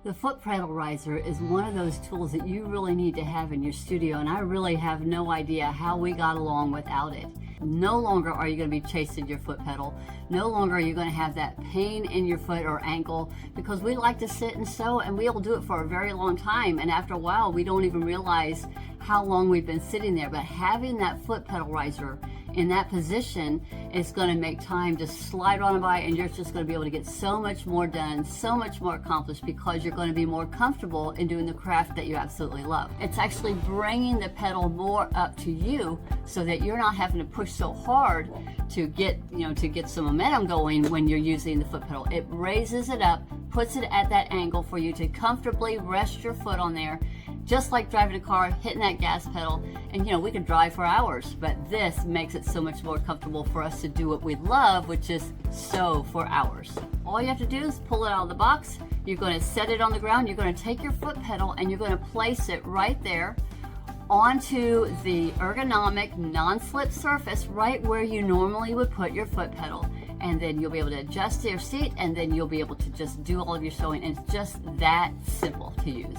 The foot pedal riser is one of those tools that you really need to have in your studio, and I really have no idea how we got along without it. No longer are you going to be chasing your foot pedal. No longer are you going to have that pain in your foot or ankle, because we like to sit and sew and we'll do it for a very long time, and after a while we don't even realize how long we've been sitting there. But having that foot pedal riser in that position is going to make time just slide on by, and you're just going to be able to get so much more done, so much more accomplished, because you're going to be more comfortable in doing the craft that you absolutely love. It's actually bringing the pedal more up to you so that you're not having to push so hard to get some momentum going when you're using the foot pedal. It raises it up, puts it at that angle for you to comfortably rest your foot on there, just like driving a car, hitting that gas pedal. And we could drive for hours, but this makes it so much more comfortable for us to do what we love, which is sew for hours. All you have to do is pull it out of the box. You're going to set it on the ground. You're going to take your foot pedal and you're going to place it right there onto the ergonomic non-slip surface, right where you normally would put your foot pedal. And then you'll be able to adjust your seat, and then you'll be able to just do all of your sewing. And it's just that simple to use.